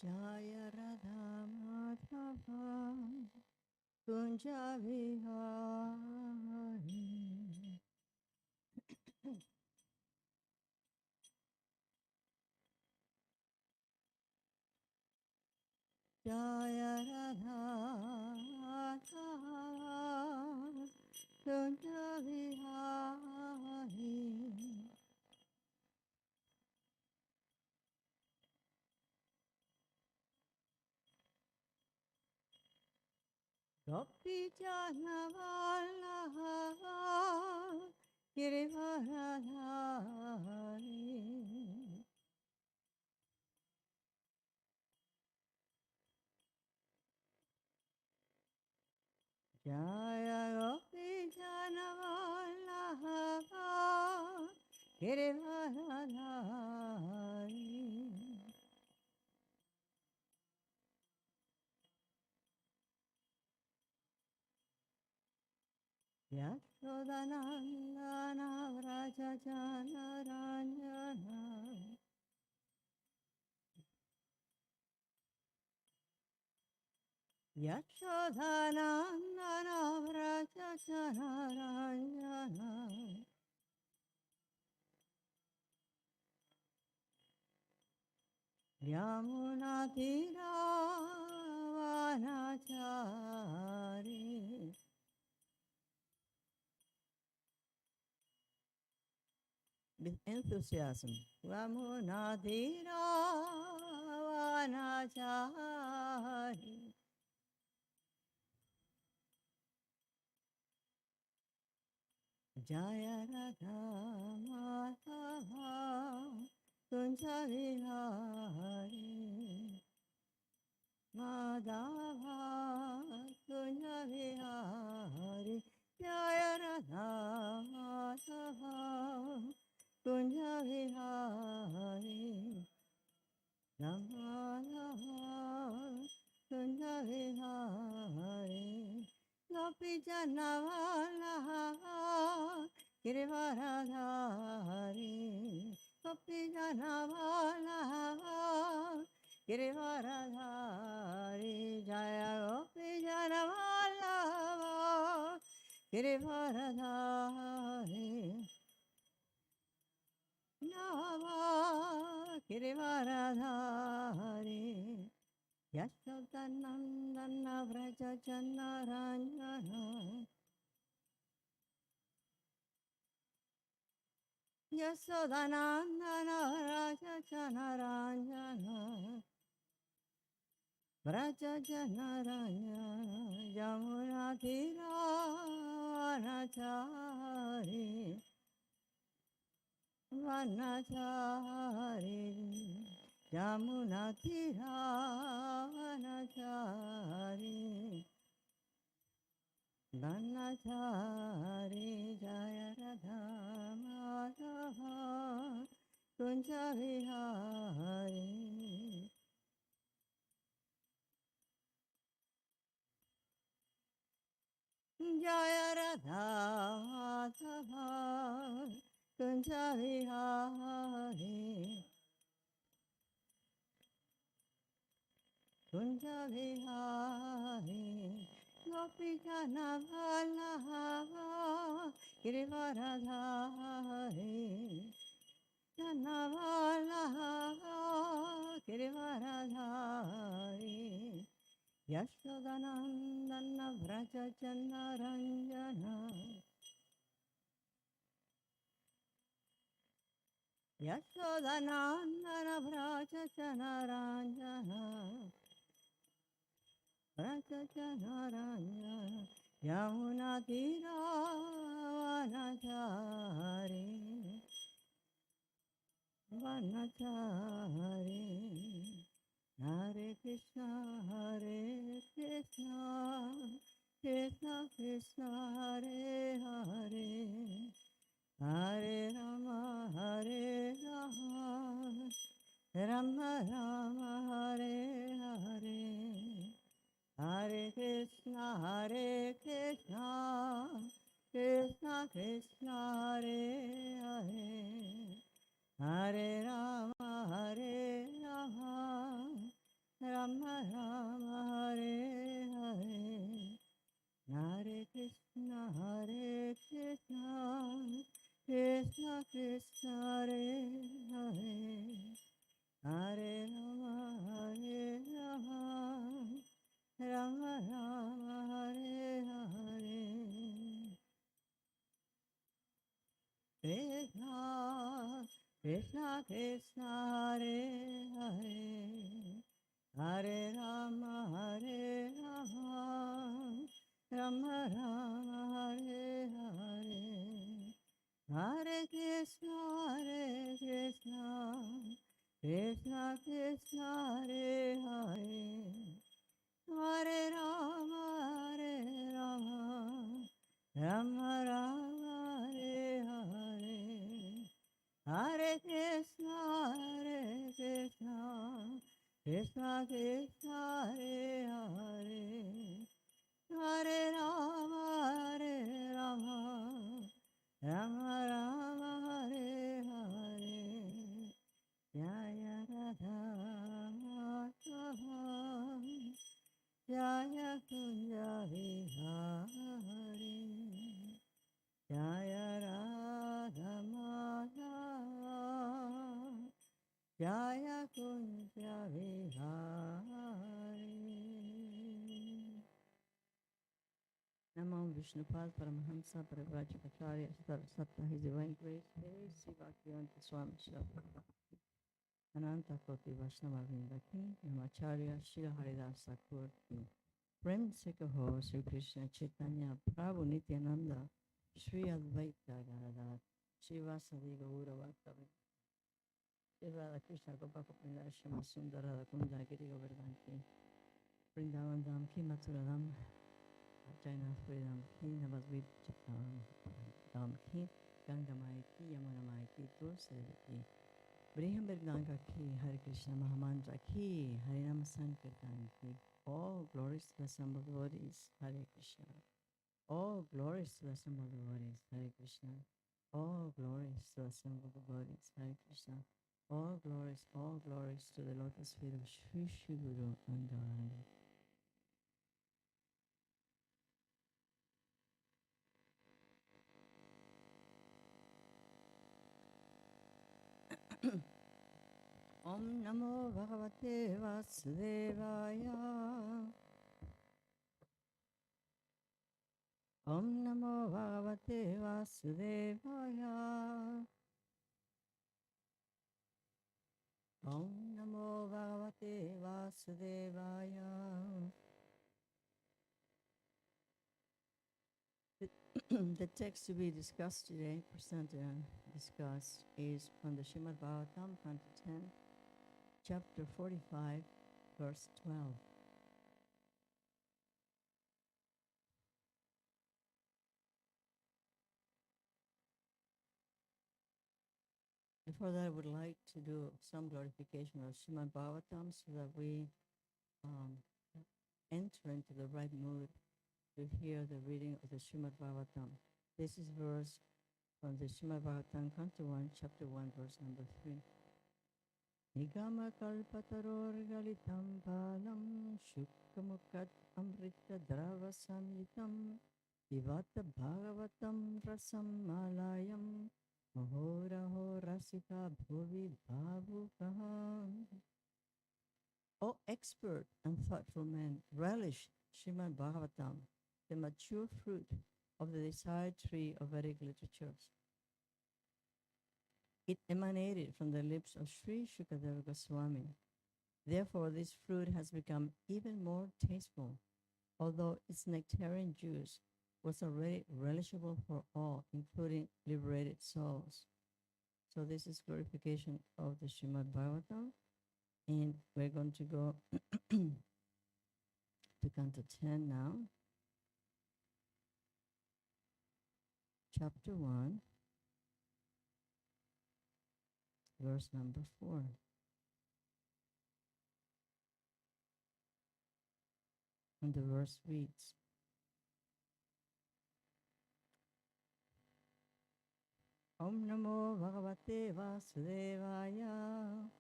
Jaya Radha Madhava Kunja Vihari Jaya Radha Madhava Kunja Vihari Gopi Jana Vallabha Girivardhari Jaya Gopi Jana Vallabha Girivardhari Yashodanandana Vraja Jana Ranjana Yashodanandana Vraja Jana Ranjana Yamuna Tira Vanachari with enthusiasm. Yamuna Tira Vanachari Jaya Radha Madhava Kunja Vihari Madhava Kunja Vihari Jaya Radha Madhava Kunja Vihari Ramadhava Kunja Vihari Gopi Jana Vallabha Girivardhari Gopi Jana Vallabha Girivardhari Jaya Gopi Jana Vallabha Girivardhari Nava Girivardhari Yashodanandana Vraja Jana Ranjana Yashodanandana Vraja Jana Ranjana Vraja Jana Ranjana Yamuna Tira Vanachari Vanachari Yamuna Tira Vanachari Vanachari Jaya Radha Madhava Kunja Vihari Jaya Radha Madhava Kunja Vihari Kunja Vihari Gopi Jana Vallabha Girivardhari Jana Vallabha Girivardhari Yashodanandana Vraja Jana Ranjana Yashodanandana Vraja Jana Ranjana Vraja Jana Ranjana Yamuna Tira Vanachari Vanachari Hare Krishna Krishna Krishna Hare Hare Hare Rama Rama Rama Hare Hare Hare Krishna Krishna Krishna Hare Hare Hare Rama Rama Rama Hare Hare Hare Krishna Krishna Krishna Hare Hare Hare Rama Rama Rama Hare Hare Krishna Krishna Krishna Hare Hare Hare Rama Rama Rama Hare Hare Hare Krishna Krishna Krishna Hare Hare Hare Rama Rama Rama Hare Hare Hare Krishna Krishna Krishna Hare Hare Hare Rama Rama Rama Hare Hare Jaya Radha Jaya Kunja Vihari Jaya Radha Madhava Jaya Kunja Vihari Namo Vishnupad Paramahamsa Parivajapacharya Sarasata His Divine Grace Hare Sivakyananta Swami Srila Ananta Koti Vaishnava Vrinda Ki Namacharya Shri Haridas Thakur Ki Prem se kaho Sri Krishna Chaitanya Prabhu Nityananda Shri Advaita Gadadhar Shri Vasadi Gaura Bhaktavin Shri Radha Krishna Gopakapinda Shima Sundara Kunja Giri Govardhan Ki Vrindavan Dham Ki Mathura Dham Jainapuri Dham Ki Navadvip Dham Ki Ganga Mai Ki Yamuna Mai Ki Tulsi Ki Brihambir Ganga Ki Hare Krishna Mahamantra Ki Harinam Sankirtan Ki All glories to the assembled devotees, Hare Krishna. All glories to the assembled devotees, Hare Krishna. All glories to the assembled devotees, Hare Krishna. All glories to the lotus feet of Shri Shri Guru Ananda. Om Namo Bhagavate Vasudevaya. Om Namo Bhagavate Vasudevaya. Om Namo Bhagavate Vasudevaya. The text to be discussed today, presented and discussed, is from the Srimad Bhagavatam, Canto 10, Chapter 45, verse 12. Before that, I would like to do some glorification of Srimad Bhagavatam so that we enter into the right mood to hear the reading of the Srimad Bhagavatam. This is verse from the Srimad Bhagavatam, Canto 1, Chapter 1, verse number 3. Nigama kalpataror galitam palam shukkamukat amrita drava samyitam vivata bhagavatam rasam malayam mahoraho rasika bhuvi bhavukaha. O expert and thoughtful man, relish Srimad Bhagavatam, the mature fruit of the desired tree of Vedic literatures. It emanated from the lips of Sri Shukadeva Goswami. Therefore, this fruit has become even more tasteful, although its nectarian juice was already relishable for all, including liberated souls. So this is glorification of the Srimad Bhagavatam, and we're going to go to Canto 10 now, Chapter 1, verse number 4. And the verse reads, Om Namo Bhagavate Vasudevaya.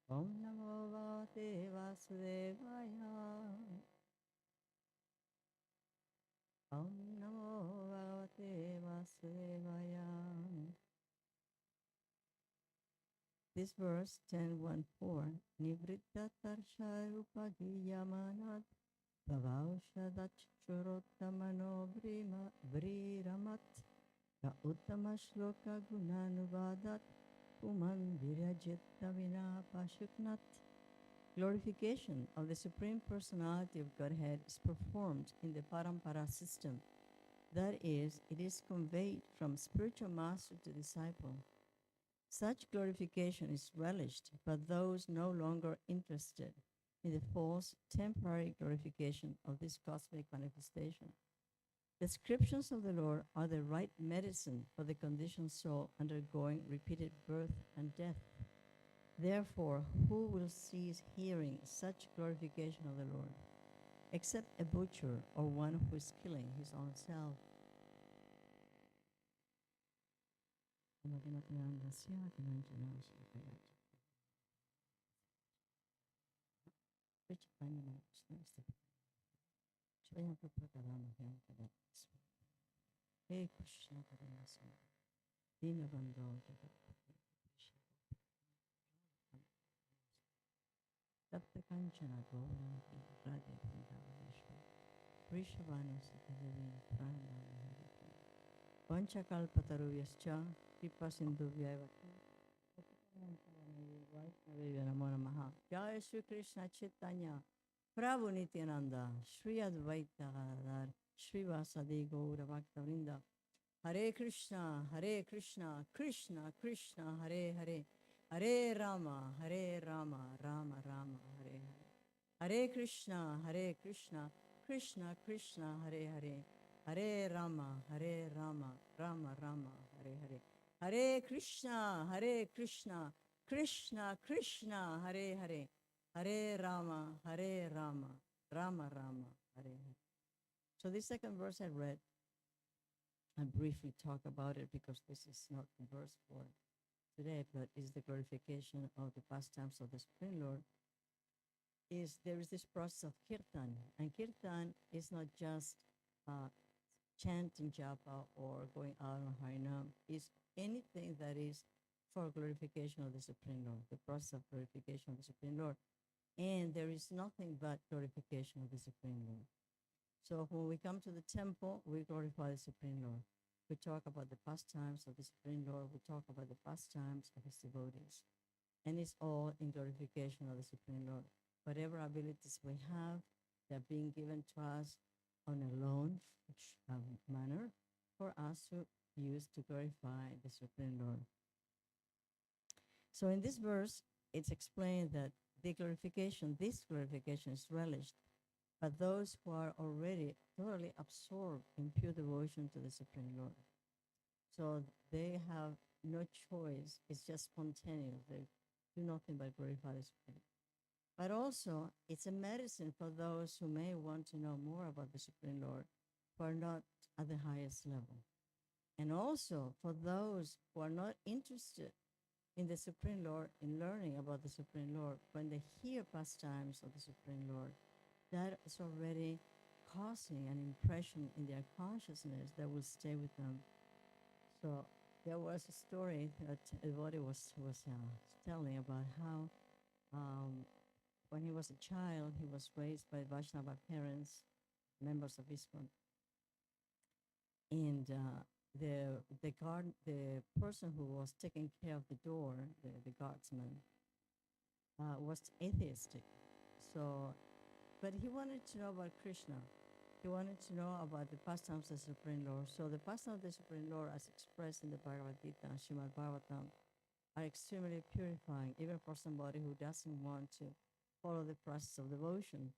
Om Namo Bhagavate Vasudevaya. Om Namo Bhagavate Vasudevaya. This verse 10:14. Nivritta tarsha rupa giyamanat bhavaushadach churottamano vriramat ka uttama shloka gunanuvadat puman virajita vina pashuknat. Glorification of the Supreme Personality of Godhead is performed in the Parampara system. That is, it is conveyed from spiritual master to disciple. Such glorification is relished by those no longer interested in the false, temporary glorification of this cosmic manifestation. Descriptions of the Lord are the right medicine for the conditioned soul undergoing repeated birth and death. Therefore, who will cease hearing such glorification of the Lord, except a butcher or one who is killing his own self? Hey Krishna Karanasana, Dinabandho Tapta Kanchana Gauranga Radhe Vrindavaneshwar Vrishabhanu Sitadevi Pranamahari Panchakalpataruyascha Kripa Sindhuvyavata Vaishnavaya Namo Namaha. Jai Shri Krishna Chaitanya Prabhu Nityananda Shri Advaita Gadadhar Shri Vasadi Gaura Bhakta Hare Krishna, Krishna Krishna, Hare Hare, Hare Rama, Rama Rama, Hare Hare. Hare Krishna, Krishna Krishna, Hare Hare, Hare Rama, Rama Rama, Hare Hare. Hare Krishna, Krishna Krishna, Hare Hare, Hare Rama, Rama Rama, Hare Hare. So this second verse I read, I'll briefly talk about it because this is not the verse for today, but is the glorification of the pastimes of the Supreme Lord. There is this process of kirtan, and kirtan is not just chanting japa or going out on harinam. It's anything that is for glorification of the Supreme Lord, the process of glorification of the Supreme Lord. And there is nothing but glorification of the Supreme Lord. So when we come to the temple, we glorify the Supreme Lord. We talk about the pastimes of the Supreme Lord. We talk about the pastimes of his devotees. And it's all in glorification of the Supreme Lord. Whatever abilities we have, they're being given to us on a loan manner for us to use to glorify the Supreme Lord. So in this verse, it's explained that this glorification is relished by those who are already totally absorbed in pure devotion to the Supreme Lord. So they have no choice. It's just spontaneous. They do nothing but glorify the Supreme. But also, it's a medicine for those who may want to know more about the Supreme Lord, who are not at the highest level. And also for those who are not interested in the Supreme Lord, in learning about the Supreme Lord, when they hear pastimes of the Supreme Lord, that is already causing an impression in their consciousness that will stay with them. So there was a story that Devotee was telling about how when he was a child, he was raised by Vaishnava parents, members of ISKCON. And the person who was taking care of the door, the guardsman, was atheistic. So, but he wanted to know about Krishna. He wanted to know about the pastimes of the Supreme Lord. So the pastimes of the Supreme Lord, as expressed in the Bhagavad Gita and Srimad Bhagavatam, are extremely purifying, even for somebody who doesn't want to follow the process of devotion.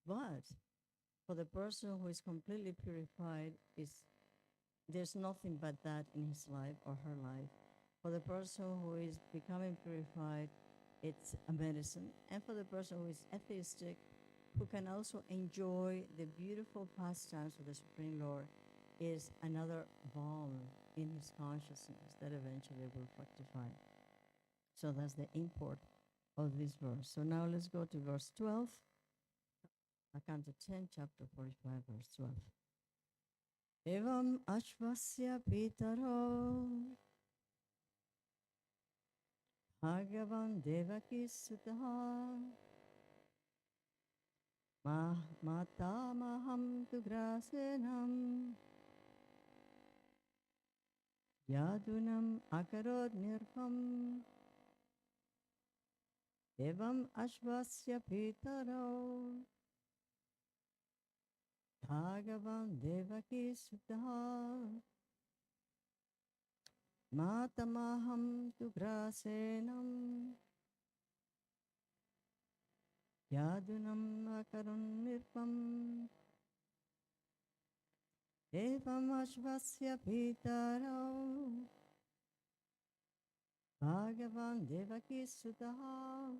But for the person who is completely purified, there's nothing but that in his life or her life. For the person who is becoming purified, it's a medicine. And for the person who is atheistic, who can also enjoy the beautiful pastimes of the Supreme Lord, is another balm in his consciousness that eventually will fructify. So that's the import of this verse. So now let's go to verse 12. Canto 10, chapter 45, verse 12. Evam ashvasya pitaro Bhagavan devaki sutaha mata maham tu grasenam yadunam akarod nirpam evam ashvasya pitaro Bhagavan devaki sutaha matamaham tu grasenam yadunam akarun nirpam evam ashvasya pitaro Bhagavan devaki sutaha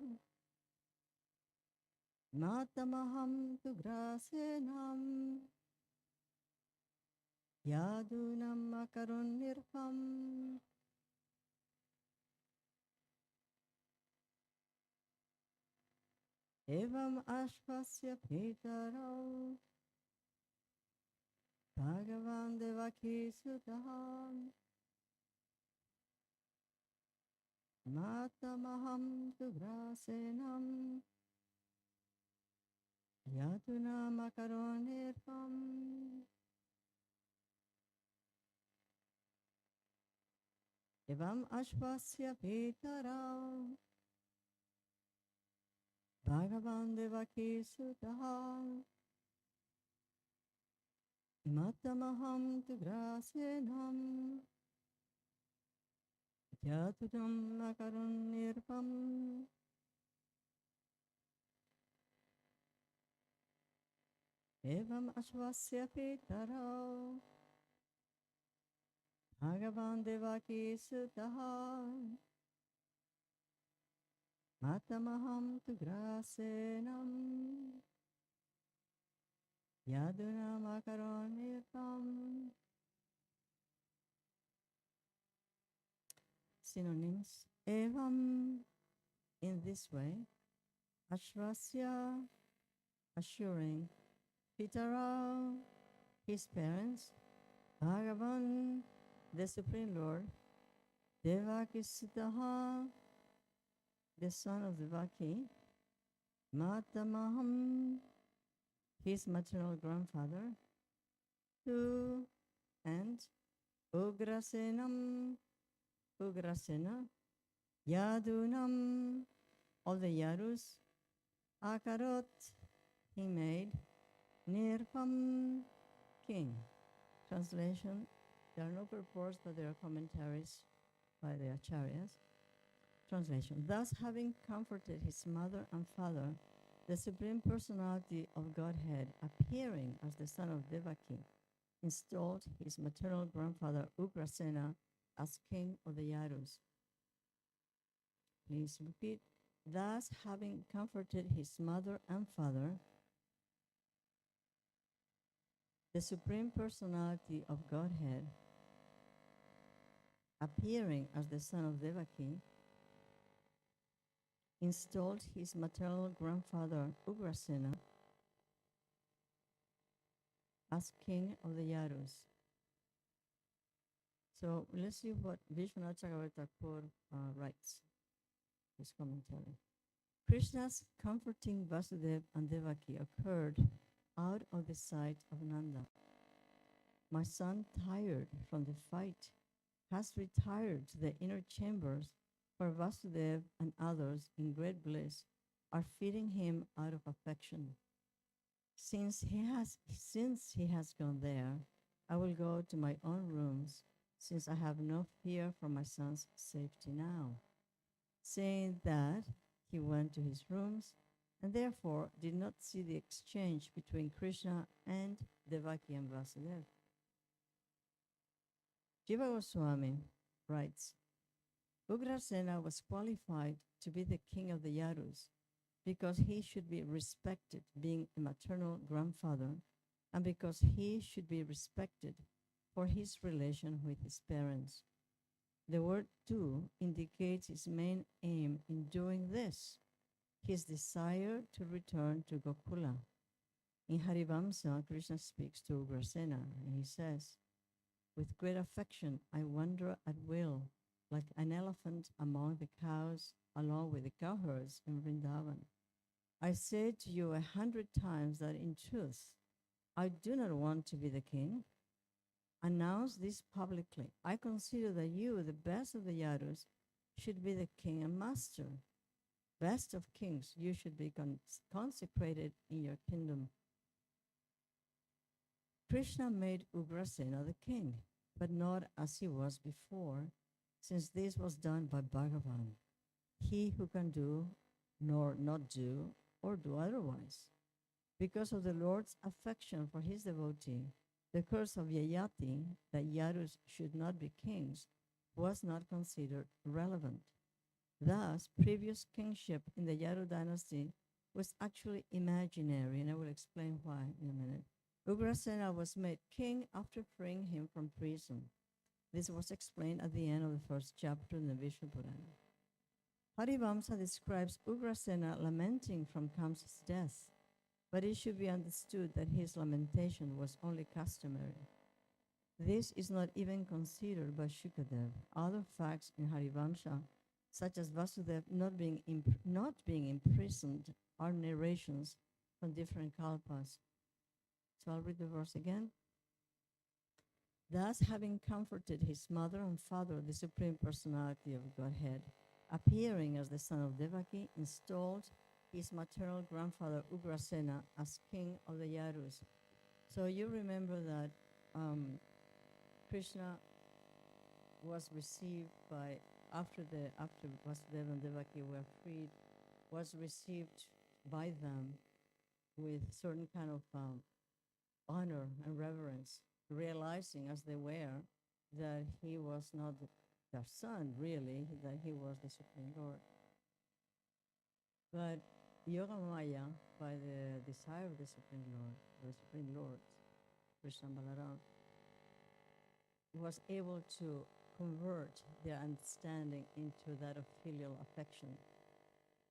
matamaham tu grasenam yadunam akarun nirpam evam ashvasya pitaro Bhagavan devaki sutaha matamaham tu grasenam yadunam akarun nirpam evam ashvasya pitaro Bhagavan devaki sutaha matamaham tu grasenam yadunam akarun nirpam evam ashvasya pitaro Bhagavan devaki sutaha matamaham tu grasenam yadunam akarun nirpam. Synonyms. Evam, in this way. Ashvasya, assuring. Pitara, his parents. Bhagavan, the Supreme Lord. Devakisutaha, the son of Devaki. Matamaham, his maternal grandfather. Tu, and Ugrasenam, Ugrasena, Yadunam, all the Yarus, Akarot, he made, Nirpam, king. Translation, there are no purports, but there are commentaries by the acharyas. Translation, thus having comforted his mother and father, the Supreme Personality of Godhead, appearing as the son of Devaki, installed his maternal grandfather Ugrasena as king of the Yarus. Please repeat. Thus, having comforted his mother and father, the Supreme Personality of Godhead, appearing as the son of Devaki, installed his maternal grandfather Ugrasena as king of the Yarus. So let's see what Vishwanath Chakravarti Thakur writes, his commentary. Krishna's comforting Vasudeva and Devaki occurred out of the sight of Nanda. My son, tired from the fight, has retired to the inner chambers where Vasudeva and others in great bliss are feeding him out of affection. Since he has gone there, I will go to my own rooms, since I have no fear for my son's safety now. Saying that, he went to his rooms and therefore did not see the exchange between Krishna and Devaki and Vasudeva. Jiva Goswami writes, Ugrasena was qualified to be the king of the Yarus because he should be respected, being a maternal grandfather, and because he should be respected for his relation with his parents. The word "to" indicates his main aim in doing this, his desire to return to Gokula. In Harivamsa, Krishna speaks to Ugrasena and he says, with great affection, I wander at will, like an elephant among the cows, along with the cowherds in Vrindavan. I said to you 100 times that in truth, I do not want to be the king. Announce this publicly. I consider that you, the best of the Yadus, should be the king and master. Best of kings, you should be consecrated in your kingdom. Krishna made Ugrasena the king, but not as he was before, since this was done by Bhagavan, he who can do nor not do or do otherwise. Because of the Lord's affection for his devotee, the curse of Yayati, that Yadus should not be kings, was not considered relevant. Thus, previous kingship in the Yadu dynasty was actually imaginary, and I will explain why in a minute. Ugrasena was made king after freeing him from prison. This was explained at the end of the first chapter in the Vishnu Purana. Harivamsa describes Ugrasena lamenting from Kamsa's death, but it should be understood that his lamentation was only customary. This is not even considered by Shukadev. Other facts in Harivamsa, such as Vasudev not being imprisoned, are narrations from different kalpas. So I'll read the verse again. Thus, having comforted his mother and father, the Supreme Personality of Godhead, appearing as the son of Devaki, installed his maternal grandfather Ugrasena as king of the Yadus. So you remember that Krishna was received by, after Vasudeva and Devaki were freed, was received by them with certain kind of honor and reverence, realizing as they were that he was not their son, really, that he was the Supreme Lord. But Yogamaya, by the desire of the Supreme Lord, Krishna Balaram, was able to convert their understanding into that of filial affection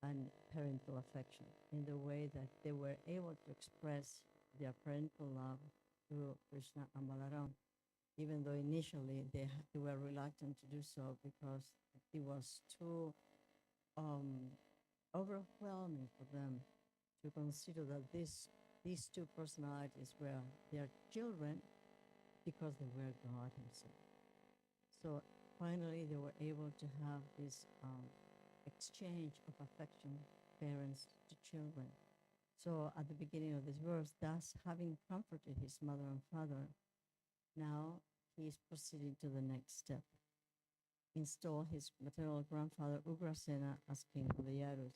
and parental affection in the way that they were able to express their parental love through Krishna and Balaram, even though initially they were reluctant to do so because it was too overwhelming for them to consider that these two personalities were their children because they were God himself. So finally they were able to have this exchange of affection, parents to children. So at the beginning of this verse, thus having comforted his mother and father, now he is proceeding to the next step. Install his maternal grandfather Ugrasena as king of the Yadus.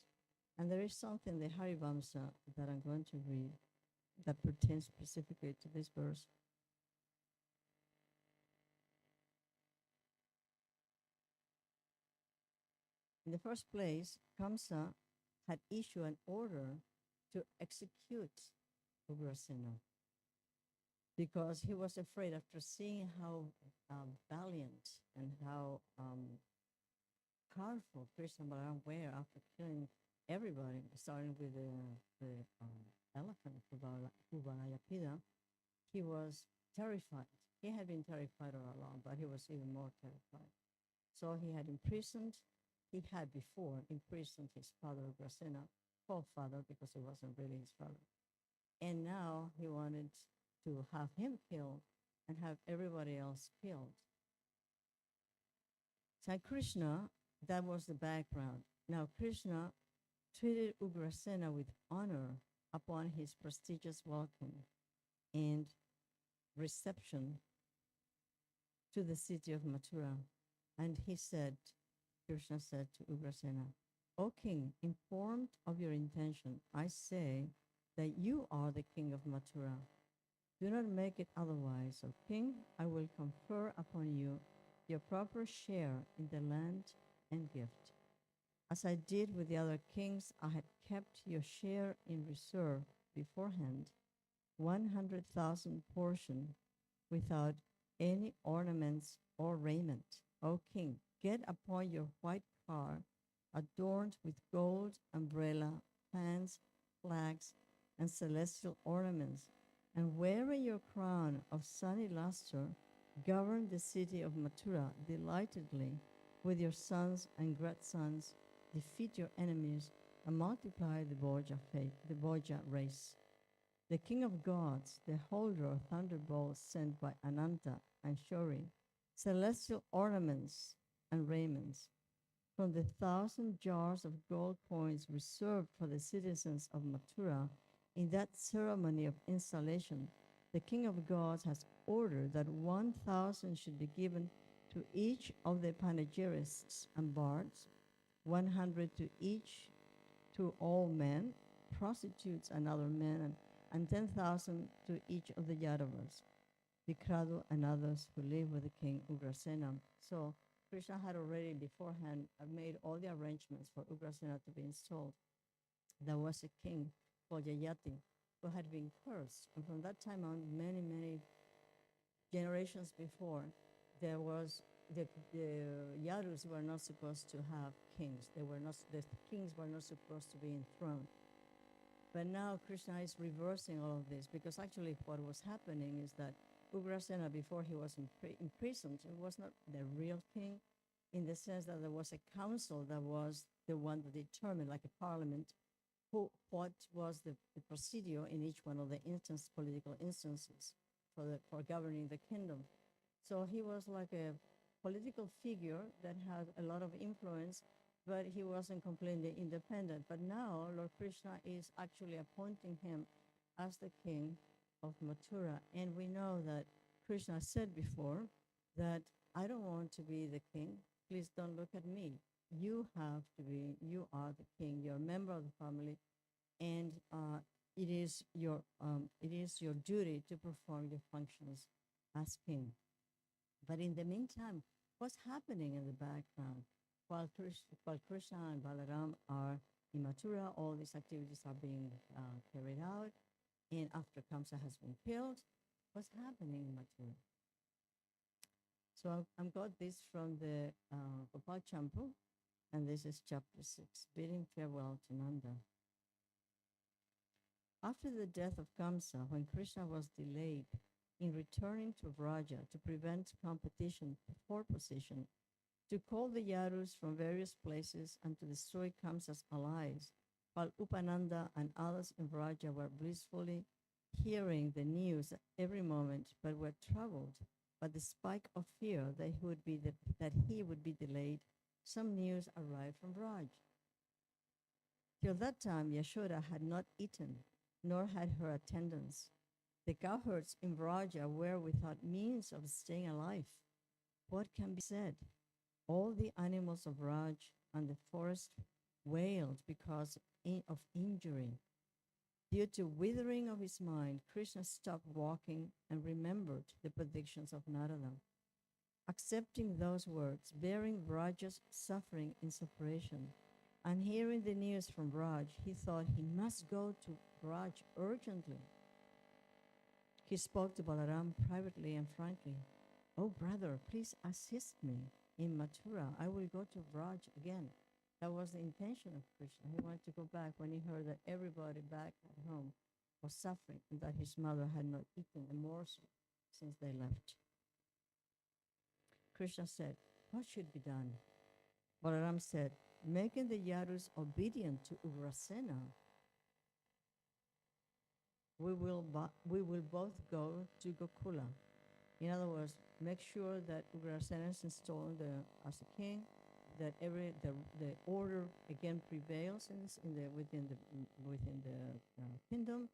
And there is something in the Harivamsa that I'm going to read that pertains specifically to this verse. In the first place, Kamsa had issued an order to execute Ugrasena because he was afraid, after seeing how valiant and how powerful Krishna and Balaram were after killing everybody, starting with the elephant, Kuvalayapida, he was terrified. He had been terrified all along, but he was even more terrified. So he had before imprisoned his father, Ugrasena, called father because he wasn't really his father. And now he wanted to have him killed and have everybody else killed. So Krishna, that was the background. Now Krishna treated Ugrasena with honor upon his prestigious welcome and reception to the city of Mathura. And Krishna said to Ugrasena, O king, informed of your intention, I say that you are the king of Mathura. Do not make it otherwise. O king, I will confer upon you your proper share in the land and gift. As I did with the other kings, I had kept your share in reserve beforehand, 100,000 portion, without any ornaments or raiment. O king, get upon your white car adorned with gold, umbrella, fans, flags, and celestial ornaments, and wearing your crown of sunny luster, govern the city of Mathura delightedly with your sons and grandsons, defeat your enemies, and multiply the Boja race. The king of gods, the holder of thunderbolts sent by Ananta and Shori, celestial ornaments and raiments, from the 1,000 jars of gold coins reserved for the citizens of Mathura in that ceremony of installation, the king of gods has ordered that 1,000 should be given to each of the panegyrists and bards, 100 to each to all men, prostitutes and other men, and 10,000 to each of the Yadavas, Vikradu and others who live with the king Ugrasena. So Krishna had already beforehand made all the arrangements for Ugrasena to be installed. There was a king called Yayati who had been cursed. And from that time on, many, many generations before, there was the Yadus were not supposed to have kings. The kings were not supposed to be enthroned. But now Krishna is reversing all of this, because actually what was happening is that Ugrasena, before he was imprisoned, he was not the real king, in the sense that there was a council that was the one that determined, like a parliament, what was the procedure in each one of the political instances for governing the kingdom. So he was like a political figure that had a lot of influence, but he wasn't completely independent. But now Lord Krishna is actually appointing him as the king of Mathura. And we know that Krishna said before that I don't want to be the king. Please don't look at me. You are the king. You're a member of the family, and it is your duty to perform your functions as king. But in the meantime, what's happening in the background? While Krishna and Balaram are in Mathura, all these activities are being carried out, and after Kamsa has been killed, what's happening in Mathura? So I've got this from the Gopal Champu, and this is chapter 6, bidding farewell to Nanda. After the death of Kamsa, when Krishna was delayed in returning to Vraja to prevent competition for position, to call the Yarus from various places and to destroy Kamsa's allies, while Upananda and others in Vraja were blissfully hearing the news at every moment, but were troubled by the spike of fear that he would be delayed, some news arrived from Vraj. Till that time, Yashoda had not eaten, nor had her attendants. The cowherds in Vraja were without means of staying alive. What can be said? All the animals of Raj and the forest wailed because of injury. Due to withering of his mind, Krishna stopped walking and remembered the predictions of Narada. Accepting those words, bearing Vraja's suffering in separation, and hearing the news from Vraj, he thought he must go to Vraj urgently. He spoke to Balaram privately and frankly. "Oh, brother, please assist me in Mathura. I will go to Vraj again." That was the intention of Krishna. He wanted to go back when he heard that everybody back at home was suffering and that his mother had not eaten a morsel since they left. Krishna said, "What should be done?" Balaram said, "Making the Yarus obedient to Ugrasena, we will both go to Gokula." In other words, make sure that Ugrasena is installed as a king, that the order again prevails within the kingdom,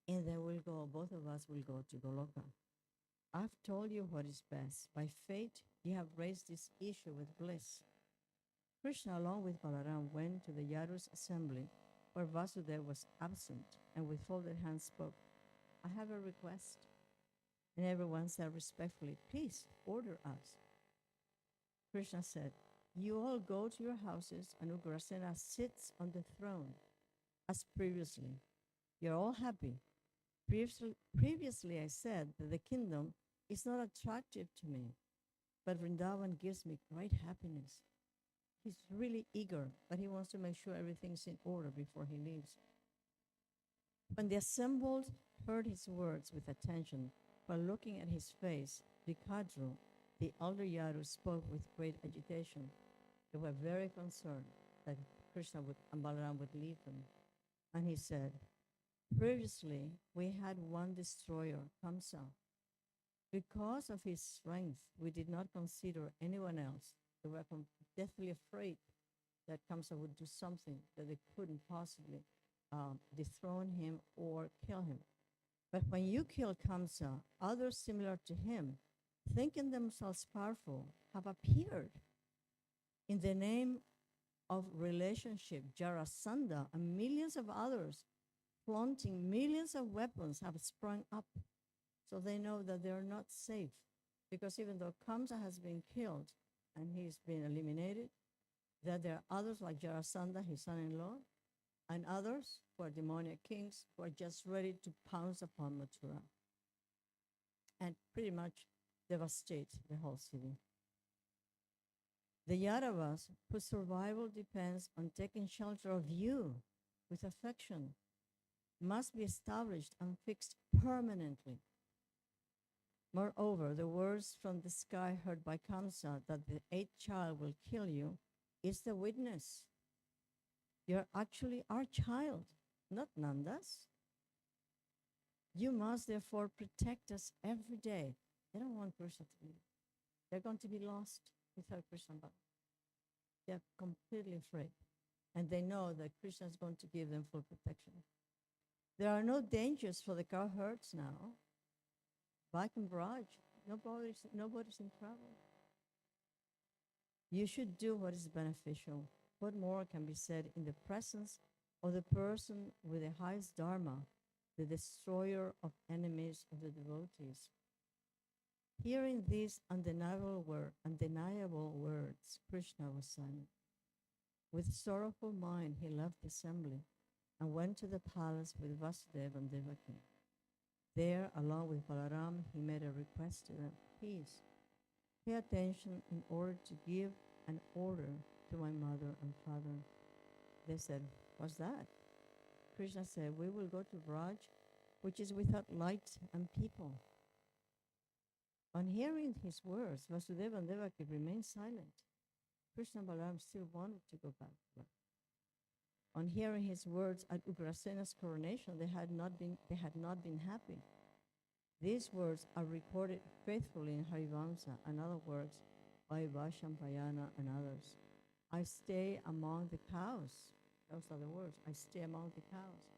and then both of us will go to Goloka. I've told you what is best. By fate, you have raised this issue with bliss. Krishna, along with Balaram, went to the Yarus assembly, where Vasudeva was absent, and with folded hands spoke, "I have a request." And everyone said respectfully, "Please, order us." Krishna said, "You all go to your houses, and Ugrasena sits on the throne, as previously. You're all happy. Previously I said that the kingdom is not attractive to me, but Vrindavan gives me great happiness. He's really eager, but he wants to make sure everything's in order before he leaves. When the assembled heard his words with attention, while looking at his face, Rikadru, the elder Yaru, spoke with great agitation. They were very concerned that Krishna would, and Balaram would leave them. And he said, previously, we had one destroyer, Kamsa. Because of his strength, we did not consider anyone else. They were deathly afraid that Kamsa would do something that they couldn't possibly dethrone him or kill him. But when you kill Kamsa, others similar to him, thinking themselves powerful, have appeared. In the name of relationship, Jarasandha and millions of others, flaunting millions of weapons, have sprung up. So they know that they're not safe. Because even though Kamsa has been killed and he's been eliminated, that there are others like Jarasandha, his son-in-law, and others who are demoniac kings who are just ready to pounce upon Mathura and pretty much devastate the whole city. The Yadavas, whose survival depends on taking shelter of you with affection, must be established and fixed permanently. Moreover, the words from the sky heard by Kamsa that the eighth child will kill you is the witness. You're actually our child, not Nanda's. You must therefore protect us every day. They don't want Krishna to be. They're going to be lost without Krishna. They're completely afraid. And they know that Krishna is going to give them full protection. There are no dangers for the cowherds now. Back in Braj, nobody's in trouble. You should do what is beneficial. What more can be said in the presence of the person with the highest dharma, the destroyer of enemies of the devotees? Hearing these undeniable words, Krishna was silent. With sorrowful mind, he left the assembly and went to the palace with Vasudeva and Devaki. There, along with Balaram, he made a request to them. Please, pay attention in order to give an order to my mother and father. They said, what's that? Krishna said, we will go to Vraj, which is without light and people. On hearing his words, Vasudeva and Devaki remained silent. Krishna and Balaram still wanted to go back to Vraj. On hearing his words at Ugrasena's coronation, they had not been happy. These words are recorded faithfully in Harivamsa and other works by Vashampayana and others. I stay among the cows. Those are the words. I stay among the cows.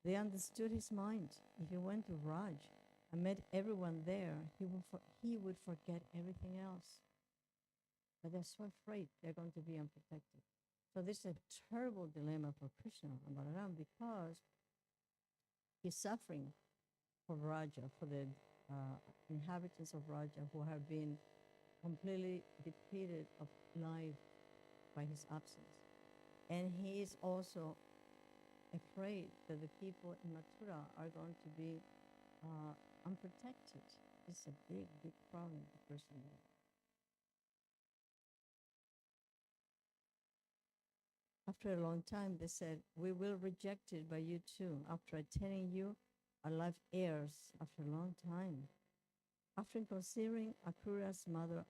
They understood his mind. If he went to Raj and met everyone there, he would forget everything else. But they're so afraid they're going to be unprotected. So this is a terrible dilemma for Krishna and Balaram because he's suffering for Raja, for the inhabitants of Raja who have been completely depleted of life by his absence. And he is also afraid that the people in Mathura are going to be unprotected. It's a big, big problem for Krishna. After a long time, they said, we will reject it by you too. After attaining you, our life heirs after a long time. After considering, Akura's mother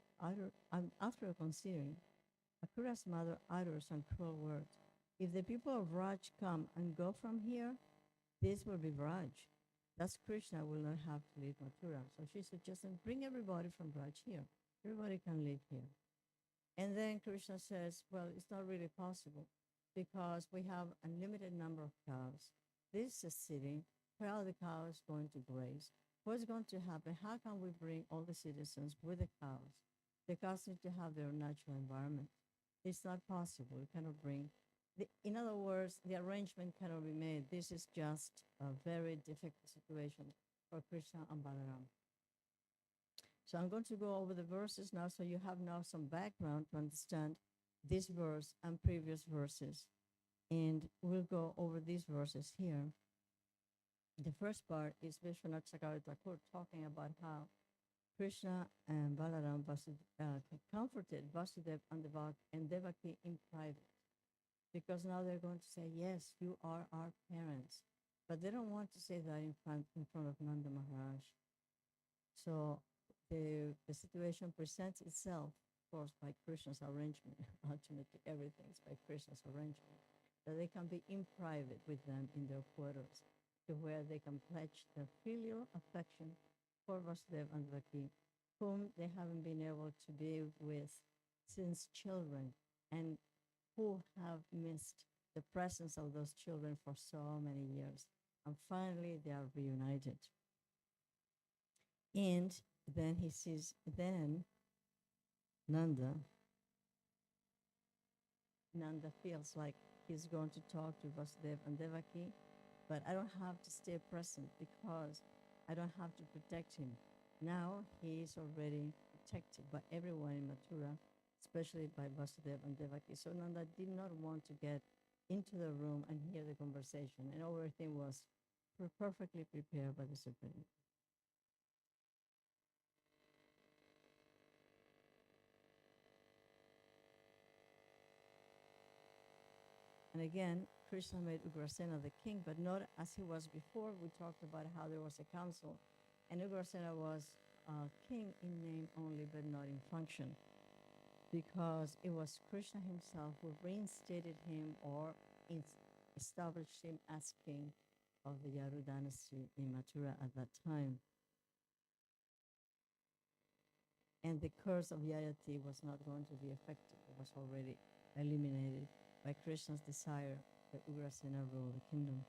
utters some cruel words. If the people of Raj come and go from here, this will be Raj. Thus Krishna will not have to leave Mathura. So she suggested, bring everybody from Raj here. Everybody can live here. And then Krishna says, well, it's not really possible because we have a limited number of cows. This is a city. Where are the cows going to graze? What's going to happen? How can we bring all the citizens with the cows? The cows need to have their natural environment. It's not possible. We cannot bring. In other words, the arrangement cannot be made. This is just a very difficult situation for Krishna and Balaram. So I'm going to go over the verses now so you have now some background to understand this verse and previous verses. And we'll go over these verses here. The first part is Vishwanath Chakravarti Thakur talking about how Krishna and Balaram comforted Vasudev and Devaki in private because now they're going to say, yes, you are our parents. But they don't want to say that in front of Nanda Maharaj. So the situation presents itself, of course, by Krishna's arrangement. Ultimately, everything is by Krishna's arrangement. That they can be in private with them in their quarters, to where they can pledge their filial affection for Vasudev and Devaki, whom they haven't been able to be with since children, and who have missed the presence of those children for so many years. And finally, they are reunited. And then he sees, then Nanda, Nanda feels like he's going to talk to Vasudev and Devaki, but I don't have to stay present because I don't have to protect him. Now he is already protected by everyone in Mathura, especially by Vasudev and Devaki. So Nanda did not want to get into the room and hear the conversation, and everything was perfectly prepared by the Supreme. And again, Krishna made Ugrasena the king, but not as he was before. We talked about how there was a council, and Ugrasena was king in name only, but not in function, because it was Krishna himself who reinstated him or established him as king of the Yadu dynasty in Mathura at that time. And the curse of Yayati was not going to be effective. It was already eliminated by Krishna's desire that Ugrasena rule the kingdom.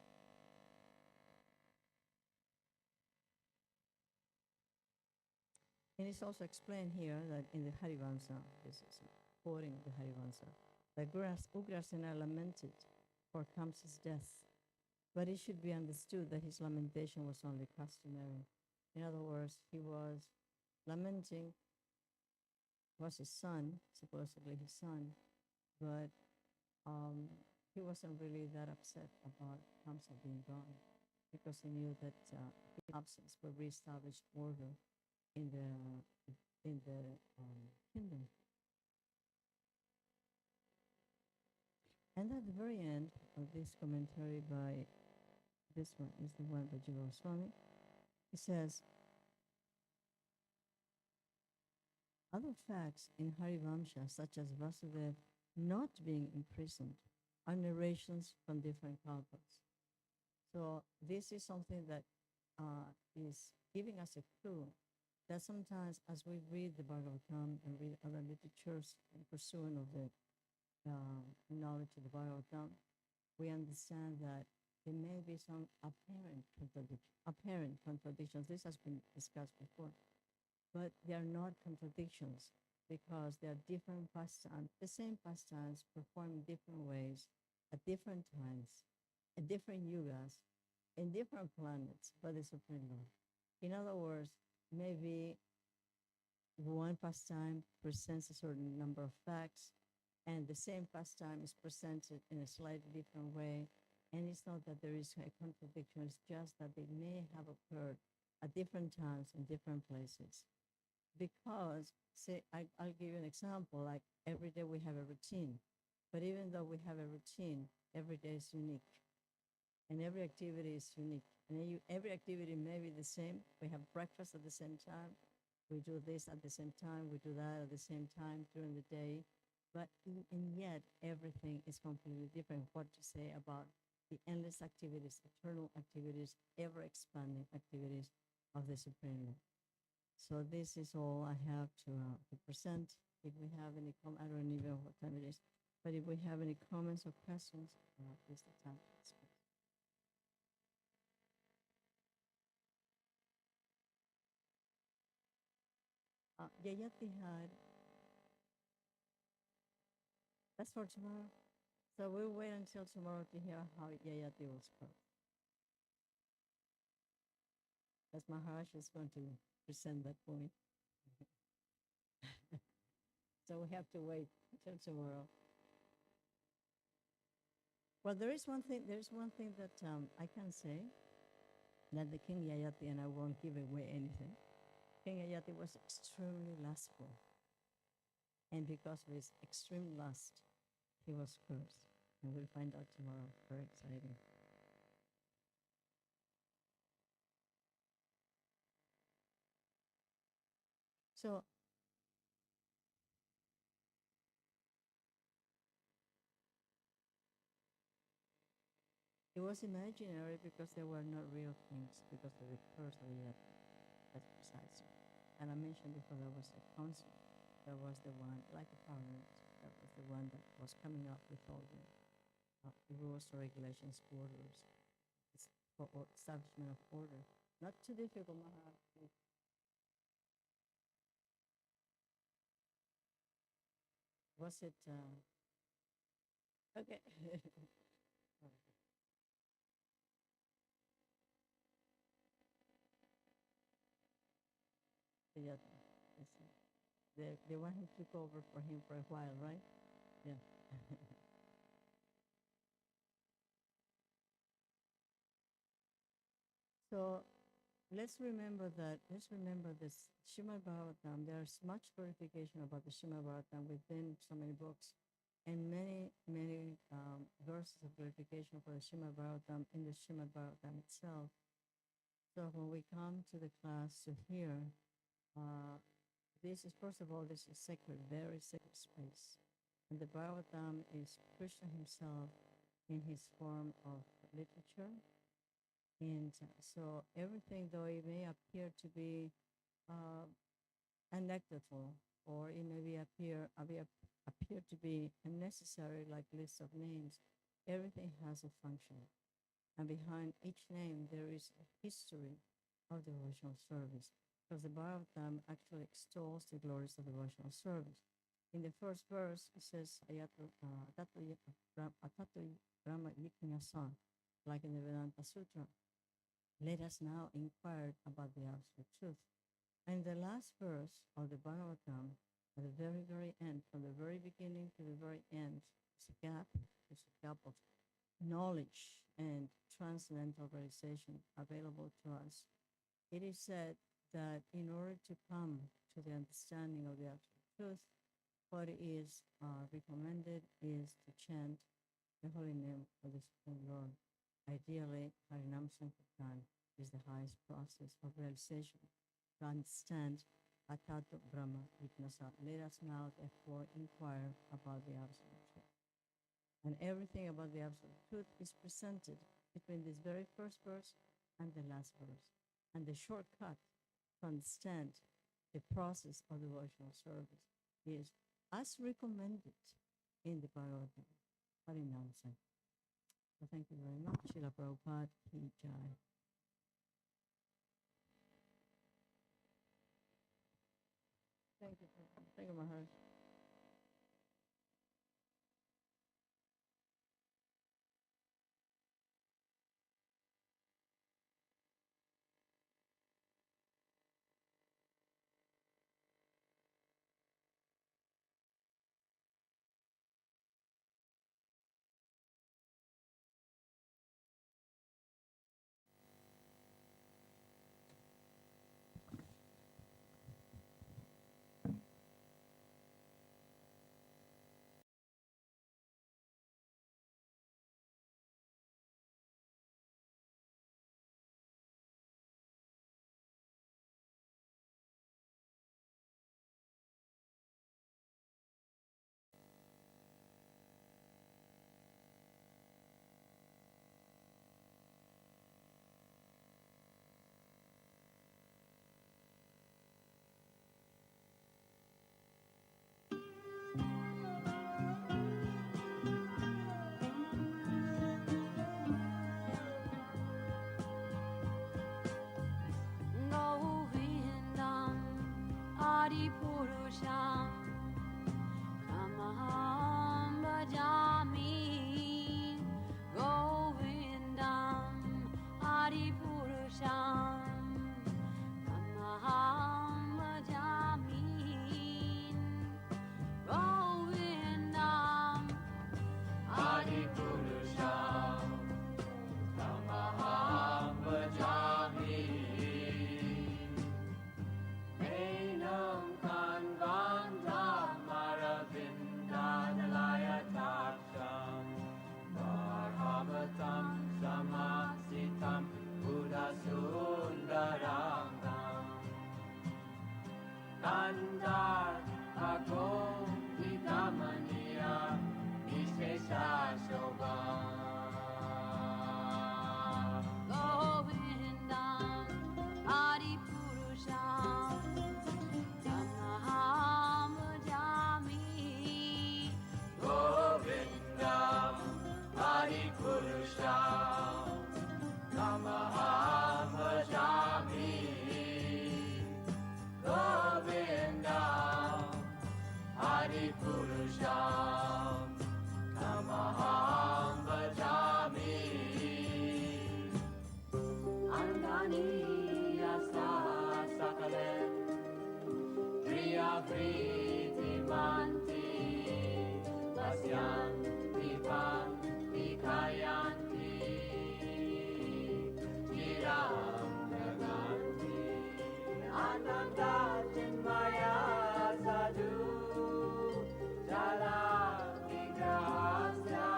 And it's also explained here that in the Harivansa, this is quoting the Harivansa, that Ugrasena lamented for Kamsa's death, but it should be understood that his lamentation was only customary. In other words, he was lamenting, was his son, supposedly his son, but he wasn't really that upset about Kamsa being gone, because he knew that his absence would reestablish order in the kingdom. And at the very end of this commentary by, this one is the one by Jiva Goswami, he says, other facts in Harivamsha, such as Vasudev not being imprisoned, are narrations from different kalpas. So this is something that is giving us a clue that sometimes as we read the Bhagavatam and read other literatures in pursuit of the knowledge of the Bhagavatam, we understand that there may be some apparent contradictions. This has been discussed before, but they are not contradictions because they are different pastimes, the same pastimes performed in different ways at different times, at different yugas, in different planets by the Supreme Lord. In other words, maybe one pastime presents a certain number of facts, and the same pastime is presented in a slightly different way. And it's not that there is a contradiction, it's just that they may have occurred at different times in different places. Because, say, I'll give you an example, like every day we have a routine, but even though we have a routine, every day is unique, and every activity is unique. And every activity may be the same. We have breakfast at the same time, we do this at the same time, we do that at the same time during the day, but and yet everything is completely different. What to say about the endless activities, eternal activities, ever-expanding activities of the Supreme Lord. So this is all I have to present. If we have any I don't even know what time it is, but if we have any comments or questions, this is the time to discuss. Yayati had, that's for tomorrow. So we'll wait until tomorrow to hear how Yayati will spell. As Maharaj is going to present that point. So we have to wait until tomorrow. Well, there's one thing that I can say, that the King Yayati, and I won't give away anything, King Ayati was extremely lustful, and because of his extreme lust, he was cursed. And we'll find out tomorrow. Very exciting. So it was imaginary because they were not real things because of the curse of Ayati. That's precisely. And I mentioned before there was a council. There was the one, like a parliament, that was the one that was coming up with all the rules, regulations, orders, for establishment of order. Not too difficult, Maharaj. Was it? Okay. Yeah, the one who took over for him for a while, right? Yeah. So let's remember that. Let's remember this Shrimad Bhagavatam. There's much glorification about the Shrimad Bhagavatam within so many books, and many verses of glorification for the Shrimad Bhagavatam in the Shrimad Bhagavatam itself. So when we come to the class to hear, uh, this is first of all, this is sacred, very sacred space, and the Bhagavatam is Krishna himself in his form of literature. And so everything, though it may appear to be uh, anecdotal, or it may appear to be unnecessary, like lists of names, everything has a function. And behind each name, there is a history of devotional service. Because the Bhagavatam actually extols the glories of devotional service. In the first verse, it says, Atato Brahma Yiknyasan, like in the Vedanta Sutra. Let us now inquire about the absolute truth. And the last verse of the Bhagavatam, at the very, very end, from the very beginning to the very end, is a gap. It's a gap of knowledge and transcendental realization available to us. It is said that in order to come to the understanding of the absolute truth, what is recommended is to chant the holy name of the Supreme Lord. Ideally, Harinam Sankirtan is the highest process of realization to understand Atato Brahma Vitnasa. Let us now therefore inquire about the absolute truth. And everything about the absolute truth is presented between this very first verse and the last verse. And the shortcut to understand the process of devotional service is as recommended in the Bhagavatam. Harinam Sankirtan. So thank you very much. Srila Prabhupada Ki Jai. Thank you. Thank you, Maharaj. Govindam Adipurusham Tamaham Bhajami Govindam Adipurusham Tamaham Bhajami Govindam Adipurusham Tamaham Bhajami andar ako di kamania Vishesha Shobha Govindam Adi Purusham Tamaham Bhajami Govindam Hari Purusham Tamaham Bhajami Govindam Hari Purusham Tamaham Bhajami Andani Asa Sakale Priya Priti Manti Vasyanti Panti Kayanti Chiram Naganti Ananda Chinmaya Sadhu Jala Vigrahasya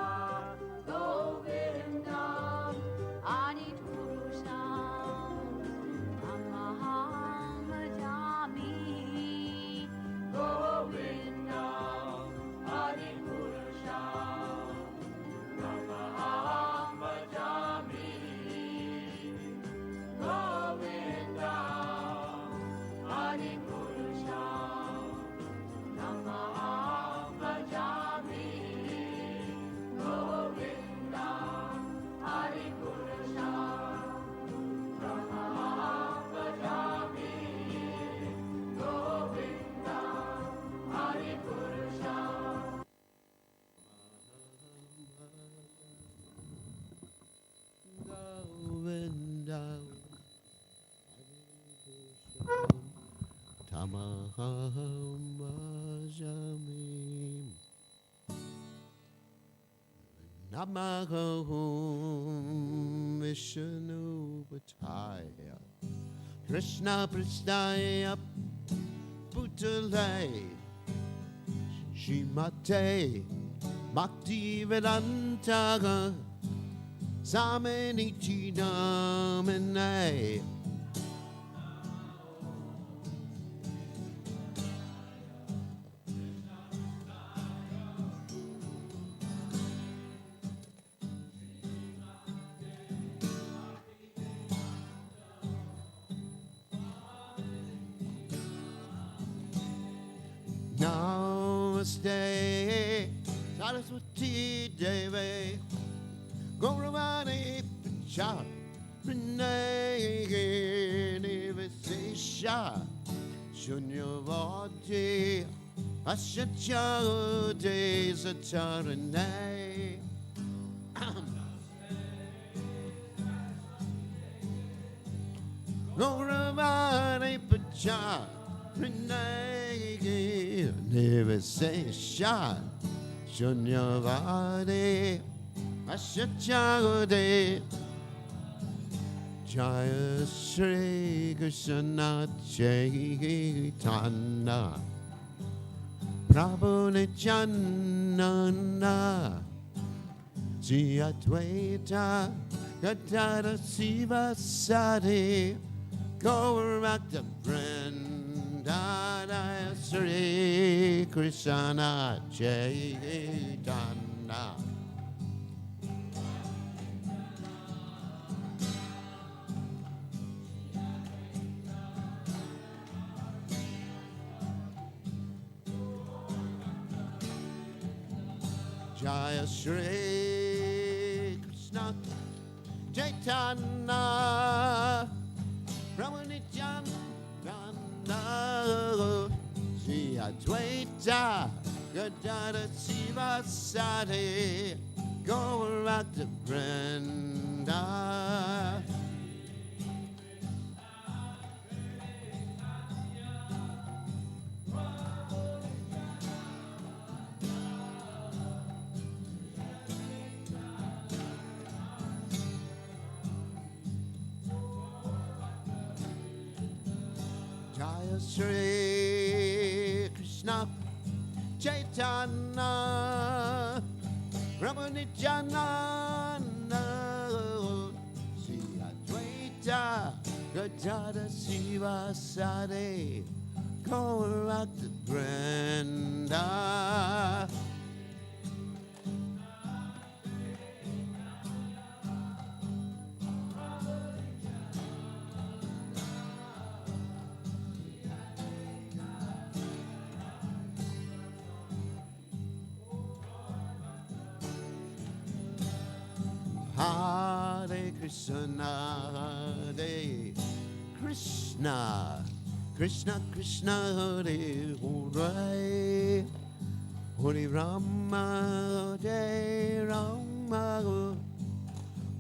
Govindam Adi Purusham Tamaham Bhajami Govindam Hari Purusham Tamaham Bhajami Govindam Hari Purusham Tamaham Bhajami Govindam Hari Purusham Tamaham Bhajami Govindam Hari Purusham Govindam Tamaham Bhajami Namaham Vishnu Bhataya Krishna Prasthaya Bhutale Shrimate Bhakti Vedanta Samanichi Namane Namaste Saraswati Devi Gauravani Pacha Pranay Nivasesha Shunyavati Ashachade Satarane Gauravani Pacha Pranay Nivasesha Shunyavati Ashachade Jaya Shri Krishna Chaitanya Prabhu Nityananda Sri Advaita Gadada Siva Sati Gaurabhakta Vrinda Jaya Shri Krishna Chaitanya Jaya Shri Krishna Chaitanya Prabhu Nityananda Sri Advaita Gadada Siva Sati Gaurabhakta Vrinda Jaya Shri Krishna Chaitanya Prabhu Nityananda Sri Advaita Gadada Siva Sati call out to Brenda. Hare Krishna, Hare Krishna, Krishna Krishna, Hare Hare, Hare Rama, Hare Rama,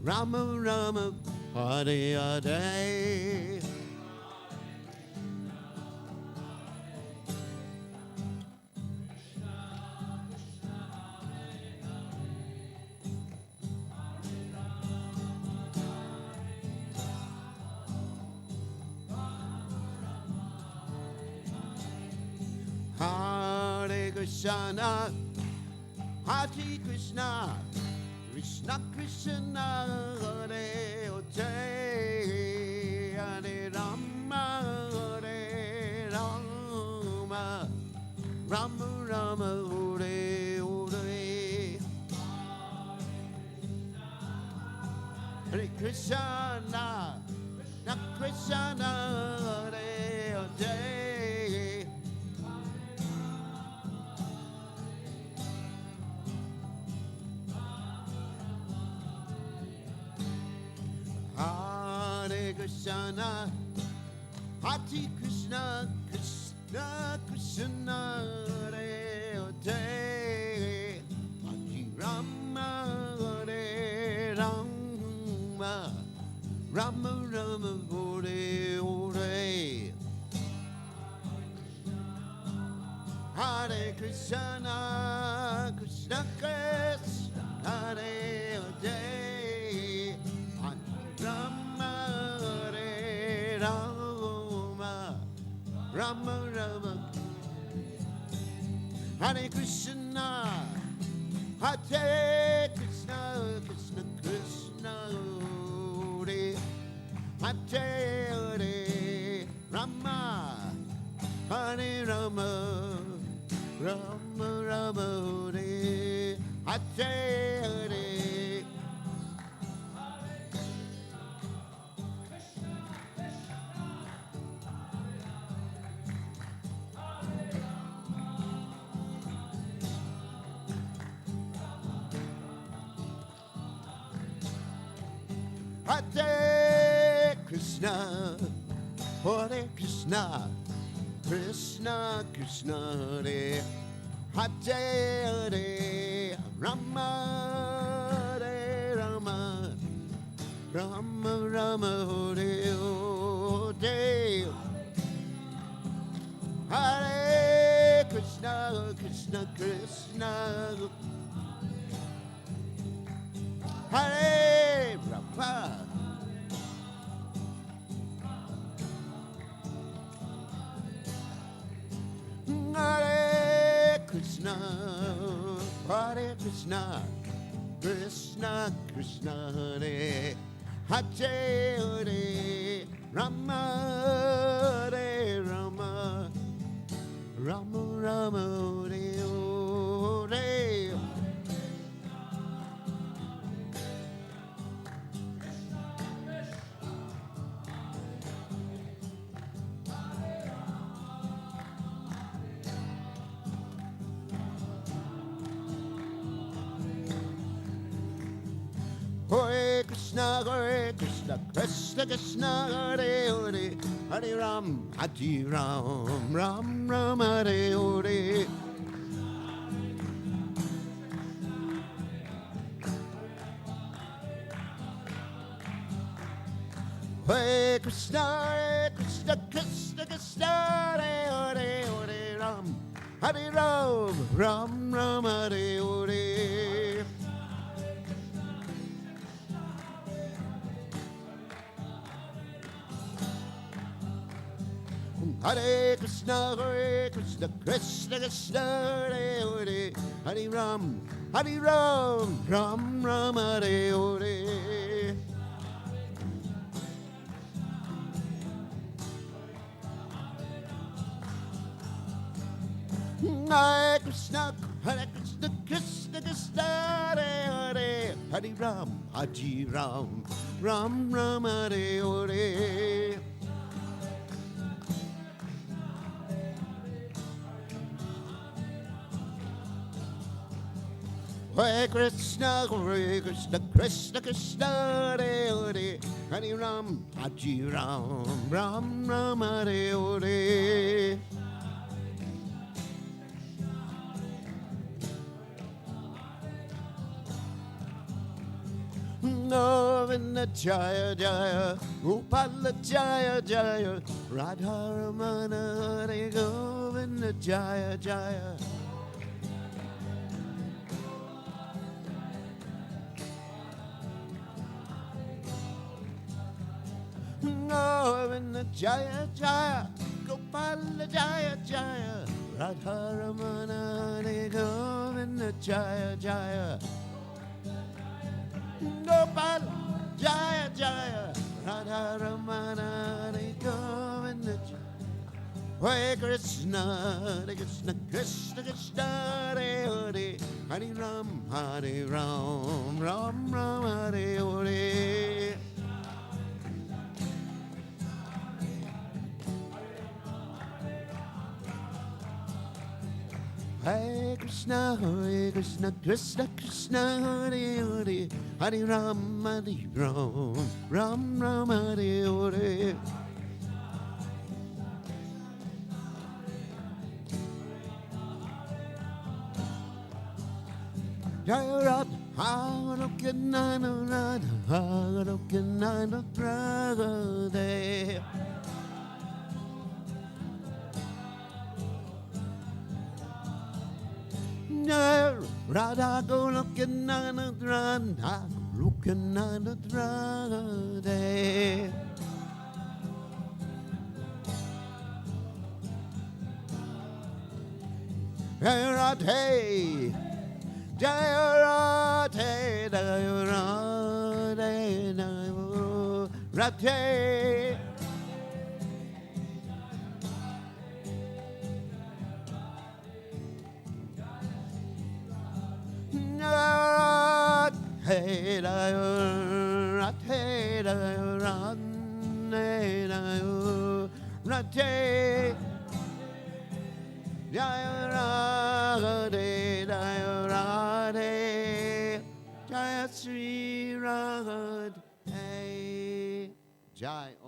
Rama Rama, Hare Hare. Hare Krishna, Hare Krishna, Krishna Krishna, Hare Hare, Hare Rama, Hare Rama, Rama Rama, Hare Hare. Hare Krishna, Krishna Krishna, Hare Hare. Hare Krishna, Hare Krishna, Krishna Krishna, Hare Hare, Hare Rama, Hare Rama, Rama Rama, Hare Hare. Hare Krishna, Krishna Krishna, Hare Hare. Rama, Hare Rama, Rama Rama, Hare Krishna, Hare Krishna, Krishna Krishna, Hare Hare, Hare Rama, Hare Rama, Rama Rama, Hare Hare. Hare Krishna, Hare Krishna, Krishna Krishna, Hare Hare, Hare Rama, Hare Rama, Rama Rama, Hare Hare. Hare Krishna, Krishna Krishna, Hare Rama. Hare Krishna, Hare Krishna, Krishna Krishna, Hare Hare, Hare Rama, Hare Rama, Rama Rama, Hare Hare. Hare Krishna, Krishna Krishna, Hare Hare, Hare Ram, Ram Ram, Hare Hare. Hare Krishna, Krishna Krishna, Hare Hare, Hare Ram, Ram Ram, Hare Hare. Hare Krishna, Krishna Krishna, Hare Hare, Hare Ram, Ram Ram, Hare Hare. Hare Krishna, Hare Krishna, Krishna Krishna, Hare Hare, Hare Ram, Haji Ram, Ram Ram, Hare Hare. Hare Krishna, Krishna Krishna, Hare Hare, Hare Ram, Haji Ram, Ram Ram, Hare Hare. Govinda Jaya Jaya, Gopala Jaya Jaya, Radharamana Hare Govinda Jaya Jaya. Govinda Jaya Jaya, Gopala Jaya Jaya, Radharamana Hare Govinda Jaya Jaya. Gopal Jaya Jaya, Radharamana Hare Govinda Jaya. Hare Krishna, Hare Krishna, Krishna Krishna, Hare Hare, Hare Ram, Hare Ram, Ram Ram, Hare Hare. Hare Krishna, Krishna Krishna, Hare Hare, Hare Ram, Hare Ram, Ram Ram, Hare Hare. Jaya Radha, Hagalokinana Radha, Hagalokinana Radha. Radha Goloka Radha Goloka Radha. Jaya Radhe, Jaya Radhe, Jaya Radhe, Jaya Radhe. Hey, Jaya Sri Radhe Jaya.